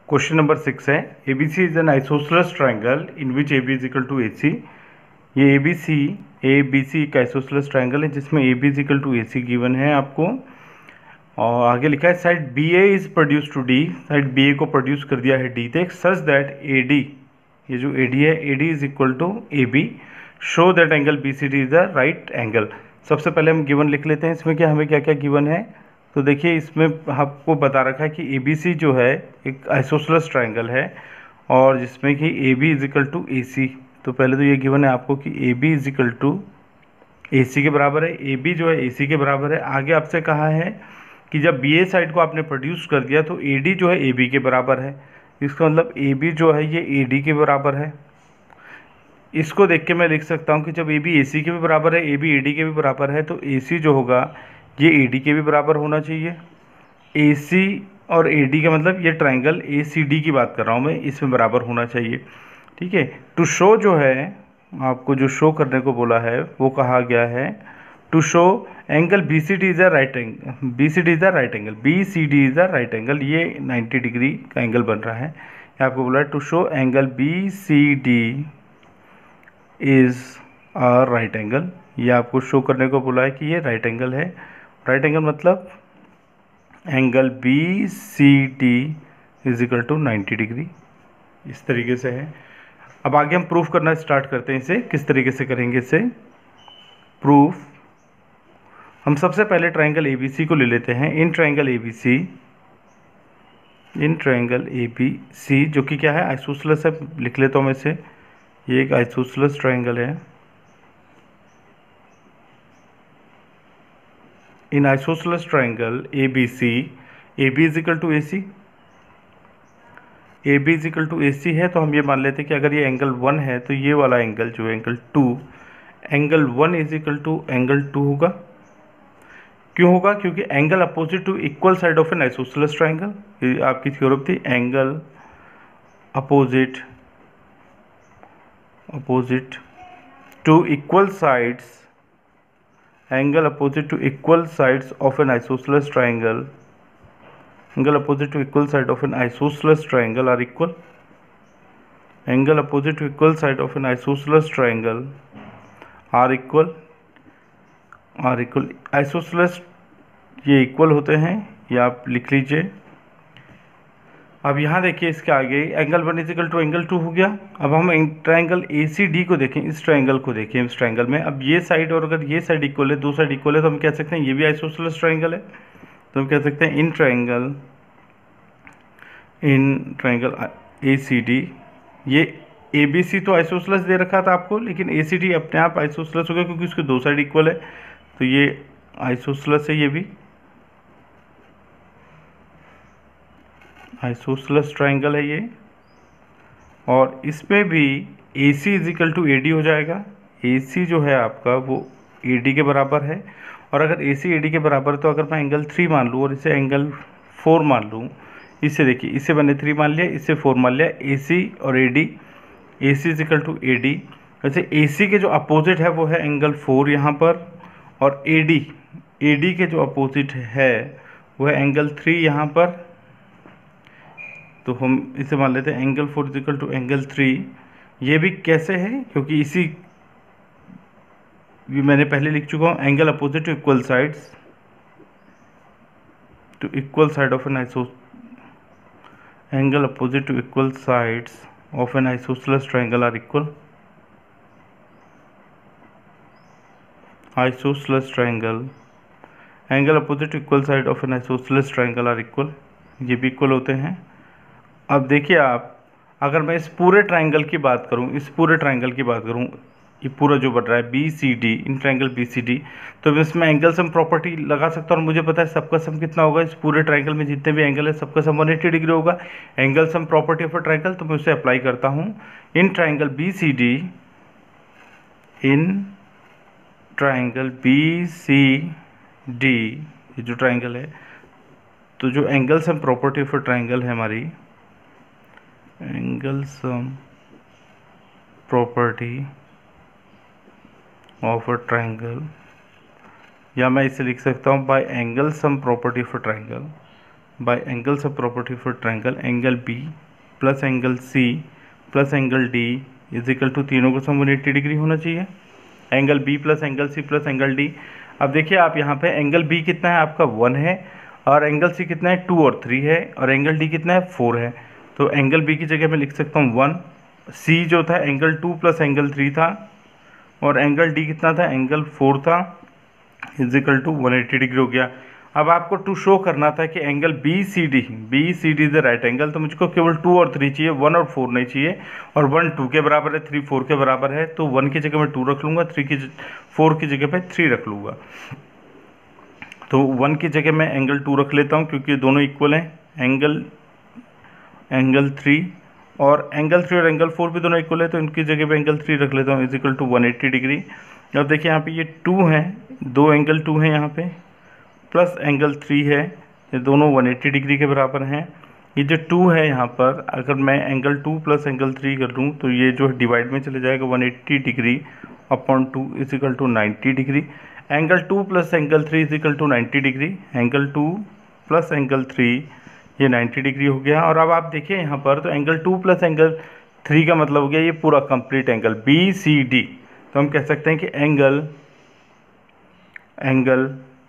Question number 6 है ABC is an isosceles triangle in which AB is equal to AC। ये ABC एक isosceles triangle है जिसमें AB is equal to AC given है आपको। और आगे लिखा है side BA is produce to D, side BA को प्रोड्यूस कर दिया है D तक सच दैट AD, ये जो AD है AD is equal to AB, show that angle BCD is the right angle. सबसे पहले हम गिवन लिख लेते हैं इसमें कि हमें क्या क्या गिवन है। तो देखिए इसमें आपको बता रखा है कि ABC जो है एक आइसोसेलेस ट्रायंगल है और जिसमें कि AB is equal to AC। तो पहले तो ये गिवन है आपको कि AB is equal to AC के बराबर है, AB जो है AC के बराबर है। आगे आपसे कहा है कि जब BA साइड को आपने प्रोड्यूस कर दिया तो AD जो है AB के बराबर है। इसका मतलब AB जो है ये AD के बराबर है। इसको देख के मैं लिख सकता हूँ कि जब AB AC के भी बराबर है, AB AD के भी बराबर है, तो AC जो होगा ये AD के भी बराबर होना चाहिए। AC और AD का मतलब ये ट्रायंगल ACD की बात कर रहा हूँ मैं, इसमें बराबर होना चाहिए। ठीक है, टू शो जो है आपको जो शो करने को बोला है वो कहा गया है to show angle BCD is the right angle, BCD is the right angle, BCD is the right angle, ये 90 डिग्री का एंगल बन रहा है। आपको बोला है to show angle BCD is a right angle, ये आपको शो करने को बोला है कि ये राइट एंगल है। राइट एंगल मतलब angle BCD is equal to 90 degree, इस तरीके से है। अब आगे हम प्रूफ करना स्टार्ट करते हैं। इसे किस तरीके से करेंगे इसे प्रूफ। हम सबसे पहले ट्रायंगल ABC को ले लेते हैं। इन ट्रायंगल ABC जो कि क्या है आइसोसेलेस है, लिख लेता हूँ मैं इसे, ये एक आइसोसेलेस ट्रायंगल है। In isosceles triangle ABC, AB is equal to AC, AB is equal to AC है तो हम ये मान लेते हैं कि अगर ये एंगल 1 है तो ये वाला एंगल जो है angle 2, angle 1 is equal to angle 2 होगा। क्यों होगा? क्योंकि angle opposite to equal side of an isosceles triangle, ये आपकी थ्योरम थी। Angle opposite to equal sides, angle opposite to equal sides of an isosceles triangle, angle opposite to equal side of an isosceles triangle are equal, angle opposite to equal side of an isosceles triangle are equal isosceles ये equal होते हैं, ये आप लिख लीजिए। अब यहाँ देखिए इसके आगे angle 1 is equal to angle 2 हो गया। अब हम ट्रायंगल ACD को देखें, इस ट्रायंगल को देखें, इस ट्रायंगल में अब ये साइड और अगर ये साइड इक्वल है, दो साइड इक्वल है, तो हम कह सकते हैं ये भी आइसोसेलेस ट्रायंगल है। तो हम कह सकते हैं इन ट्रायंगल ACD, ये ABC तो आइसोसेलेस दे रखा था आपको, लेकिन ACD अपने आप आइसोसेलेस हो गया क्योंकि उसके दो साइड इक्वल है, तो ये आइसोसेलेस है, ये भी आइसोसेलेस ट्रायंगल है ये। और इसमें भी AC is equal to AD हो जाएगा। AC जो है आपका वो AD के बराबर है, और अगर AC AD के बराबर है तो अगर मैं एंगल 3 मान लूँ और इसे एंगल 4 मान लूँ, इससे देखिए इसे मैंने 3 मान लिया, इससे 4 मान लिया, AC और AD, AC is equal to AD। वैसे AC के जो अपोजिट है वो है एंगल 4 यहाँ पर, और AD के जो अपोजिट है वो है एंगल 3 यहाँ पर। तो हम इसे मान लेते हैं angle 4 is equal to angle 3। ये भी कैसे है? क्योंकि इसी भी मैंने पहले लिख चुका हूँ, angle opposite to equal sides, to equal side of an angle opposite to equal sides of an isosceles triangle are equal, isosceles triangle, angle opposite to equal side of an isosceles triangle are equal, ये भी equal होते हैं। अब देखिए आप, अगर मैं इस पूरे ट्रायंगल की बात करूं, ये पूरा जो बन रहा है BCD, इन ट्रायंगल BCD, तो मैं इसमें एंगल सम प्रॉपर्टी लगा सकता हूँ और मुझे पता है सबका सम कितना होगा। इस पूरे ट्रायंगल में जितने भी एंगल है सबका सम 180 डिग्री होगा। Angle sum property of a triangle, तो मैं उसे अप्लाई करता हूँ। इन ट्रायंगल BCD, ये जो ट्रायंगल है, तो जो angle sum property of a triangle है हमारी, angle sum property of a triangle, या मैं इसे लिख सकता हूँ by angle sum property of a triangle, by angles of property of triangle angle B plus angle C plus angle D is equal to तीनों का सम 180 डिग्री होना चाहिए। Angle B plus angle C plus angle D. अब देखिए आप यहाँ पे angle B कितना है आपका 1 है और एंगल सी कितना है 2 और 3 है और एंगल डी कितना है 4 है। तो एंगल बी की जगह मैं लिख सकता हूँ 1। सी जो था एंगल 2 प्लस एंगल 3 था और एंगल डी कितना था एंगल 4 था इज इक्वल टू 180 डिग्री हो गया। अब आपको टू शो करना था कि angle B C D is the right angle, तो मुझको केवल 2 और 3 चाहिए, 1 और 4 नहीं चाहिए। और 1 2 के बराबर है, 3 4 के बराबर है, तो 1 की जगह मैं 2 रख लूँगा, 4 की जगह पे 3 रख लूँगा। तो 1 की जगह मैं एंगल 2 रख लेता हूँ क्योंकि दोनों इक्वल हैं। एंगल 3 और एंगल 3 और एंगल 4 भी दोनों इक्वल है, तो इनकी जगह पे एंगल 3 रख लेता हूँ इज इक्वल टू 180 डिग्री। अब देखिए यहाँ पे ये 2 हैं, 2 एंगल 2 हैं यहाँ पे प्लस एंगल 3 है, ये दोनों 180 डिग्री के बराबर हैं। ये जो 2 है यहाँ पर अगर मैं एंगल 2 प्लस एंगल 3 कर लूँ तो ये जो डिवाइड में चले जाएगा 180 degree upon 2 is equal to 90 degree. Angle 2 plus angle 3 is equal to 90 degree. Angle 2 plus angle 3 ये 90 डिग्री हो गया। और अब आप देखिए यहाँ पर तो एंगल 2 प्लस एंगल 3 का मतलब हो गया ये पूरा complete angle B C D. तो हम कह सकते हैं कि angle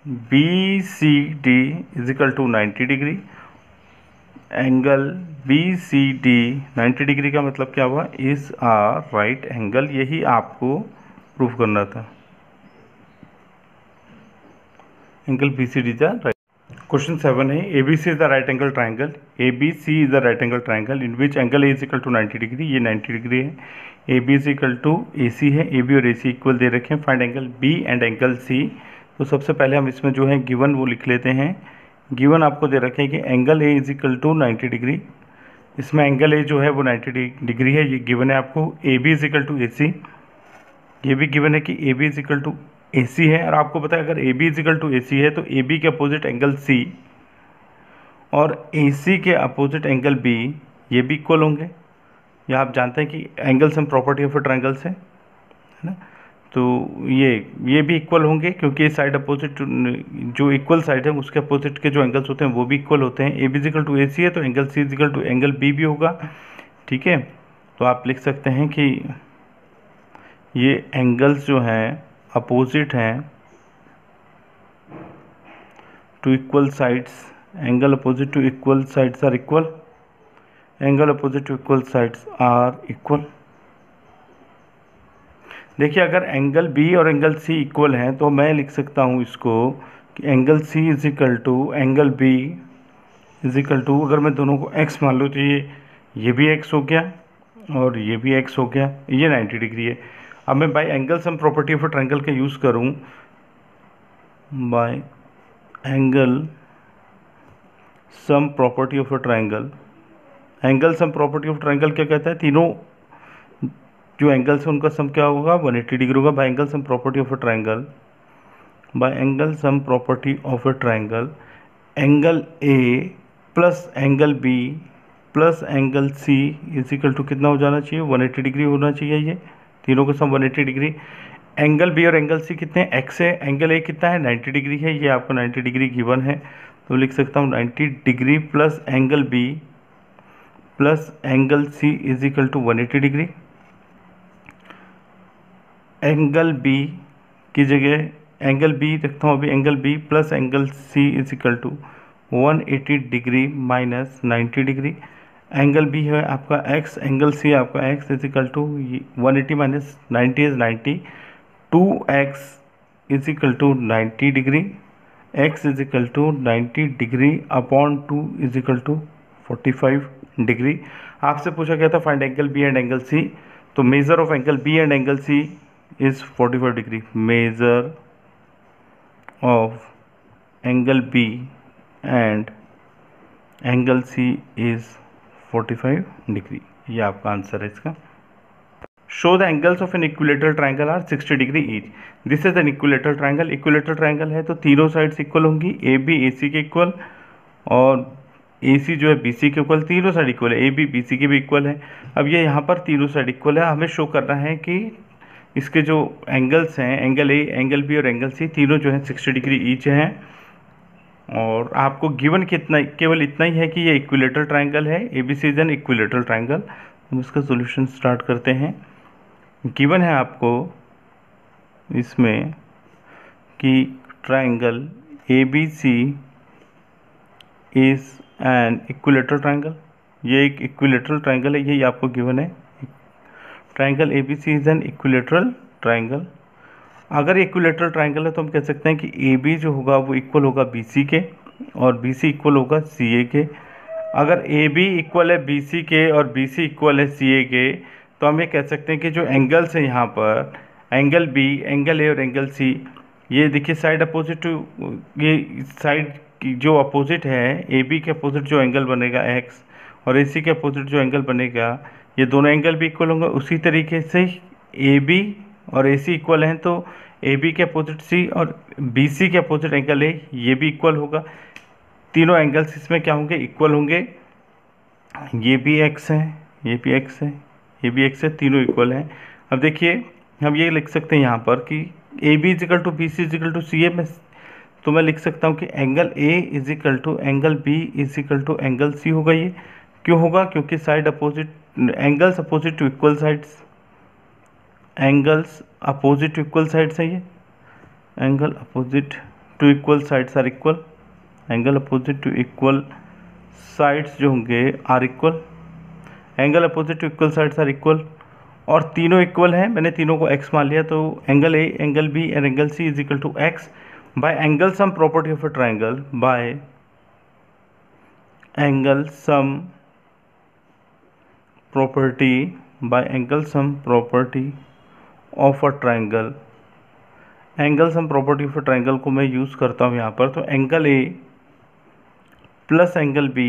B C D is equal to 90 degree. Angle B C D 90 degree का मतलब क्या हुआ, इज आ राइट एंगल। यही आपको प्रूफ करना था, angle B C D the right. Question 7 है ABC is the right angle triangle, ABC is the right angle triangle in which angle A is equal to 90 degree. ये 90 degree है। AB is equal to AC है, AB और AC equal दे रखे हैं। Find angle B and angle C। तो सबसे पहले हम इसमें जो है गिवन वो लिख लेते हैं। गिवन आपको दे रखे हैं कि angle A is equal to 90 degree. इसमें एंगल A जो है वो 90 डिग्री है, ये गिवन है आपको। AB is equal to AC, ये भी गिवन है कि AB is equal to AC है। और आपको पता है अगर AB is equal to AC है तो AB के अपोजिट एंगल C और AC के अपोजिट एंगल B ये भी इक्वल होंगे। या आप जानते हैं कि angle sum property of triangle से, है ना, तो ये भी इक्वल होंगे क्योंकि साइड अपोजिट जो इक्वल साइड है उसके अपोजिट के जो एंगल्स होते हैं वो भी इक्वल होते हैं। AB is equal to AC है तो angle C is equal to angle B भी होगा। ठीक है, तो आप लिख सकते हैं कि ये एंगल्स जो हैं अपोजिट हैं to equal sides. Angle opposite to equal sides are equal. Angle opposite to equal sides are equal. देखिए अगर एंगल B और एंगल C इक्वल हैं तो मैं लिख सकता हूँ इसको कि angle C is equal to angle B is equal to, अगर मैं दोनों को x मान लूँ तो ये भी x हो गया और ये भी x हो गया, ये 90 डिग्री है। अब मैं bye angle sum property of triangle का यूज़ करूं, bye angle sum property of triangle. Angle sum property of triangle क्या कहता है, तीनों जो एंगल्स हैं उनका सम क्या होगा 180 डिग्री होगा। By angle sum property of triangle, by angle sum property of triangle angle A plus angle B plus angle C is equal to कितना हो जाना चाहिए, 180 डिग्री होना चाहिए। ये तीनों का सम 180 डिग्री। एंगल B और एंगल C कितने x है, एंगल A कितना है 90 डिग्री है, ये आपको 90 डिग्री गिवन है। तो लिख सकता हूँ 90 degree plus angle B plus angle C is equal to 180 degree. Angle B की जगह एंगल B रखता हूँ अभी, angle B plus angle C is equal to 180 degree minus 90 degree. Angle B है आपका x, एंगल C आपका x is equal to 180 minus 90 is 90, 2x is equal to 90 degree, x is equal to 90 degree upon 2 is equal to 45 degree. आपसे पूछा गया था find angle B and angle C, तो measure of angle B and angle C इज 45 degree. Measure of angle B and angle C इज 45 degree. ये आपका answer है इसका। Show the angles of an equilateral triangle are 60 degree each. This is an equilateral triangle. Equilateral triangle है तो तीनों sides equal होंगी, AB AC के इक्वल और AC जो है BC के इक्वल, तीनों साइड इक्वल है, AB BC के भी इक्वल है। अब ये यहाँ पर तीनों साइड इक्वल है, हमें शो करना है कि इसके जो एंगल्स हैं एंगल A, एंगल B और एंगल C तीनों जो है 60 डिग्री ईच हैं। और आपको गिवन कितना, केवल इतना ही है कि ये इक्विलेटरल ट्रायंगल है, ABC is an equilateral triangle. हम इसका सॉल्यूशन स्टार्ट करते हैं। गिवन है आपको इसमें कि triangle ABC is an equilateral triangle, ये एक इक्विलेटरल ट्रायंगल है, यही आपको गिवन है। Triangle ABC is an equilateral triangle. अगर इक्विलेटरल ट्रायंगल है तो हम कह सकते हैं कि AB जो होगा वो इक्वल होगा BC के और BC इक्वल होगा CA के। अगर AB इक्वल है BC के और BC इक्वल है CA के तो हम ये कह सकते हैं कि जो एंगल्स हैं यहाँ पर, एंगल B, एंगल A और एंगल C, ये देखिए साइड अपोजिट टू, ये साइड की जो अपोजिट है, AB के अपोजिट जो एंगल बनेगा X और AC के अपोजिट जो एंगल बनेगा, ये दोनों एंगल भी इक्वल होंगे। उसी तरीके से AB और AC इक्वल हैं तो AB के अपोजिट C और BC के अपोजिट एंगल A, ये भी इक्वल होगा। तीनों एंगल्स इसमें क्या होंगे, इक्वल होंगे। ये भी X है, ये भी X है, ये भी X है, तीनों इक्वल हैं। अब देखिए हम ये लिख सकते हैं यहाँ पर कि AB is equal to BC is equal to CA में, तो मैं लिख सकता हूँ कि angle A is equal to angle B is equal to angle C होगा। ये क्यों होगा, क्योंकि side opposite, angles opposite to equal sides, angles opposite to equal sides है। ये angle opposite to equal sides are equal, angle opposite to equal sides जो होंगे are equal, angle opposite to equal sides are equal, और तीनों equal हैं। मैंने तीनों को x मान लिया, तो angle A, angle B and angle C is equal to x by angle sum property of a triangle, by angle sum property, by angle sum property of a triangle. Angle sum property of a triangle को मैं use करता हूँ यहाँ पर, तो angle A plus angle B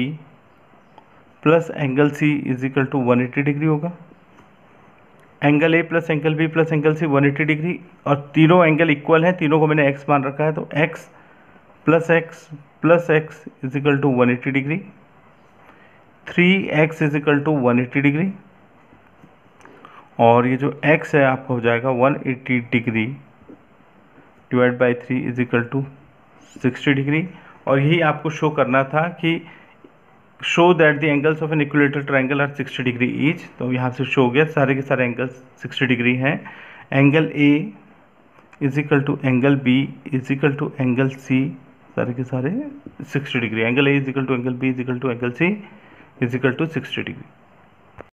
plus angle C is equal to 180 degree होगा। Angle A plus angle B plus angle C 180 degree, और तीनों एंगल इक्वल हैं, तीनों को मैंने x मान रखा है, तो x plus x is equal to 180 degree, 3x is equal to 180 degree, और ये जो x है आपका हो जाएगा 180 degree divide by 3 is equal to 60 degree. और यही आपको शो करना था कि show that the angles of an equilateral triangle are 60 degree each. तो यहाँ से शो हो गया, सारे के सारे एंगल्स 60 डिग्री हैं। Angle A is equal to angle B is equal to angle C, सारे के सारे 60 degree. Angle A is equal to angle B is equal to angle C is equal to 60 degree.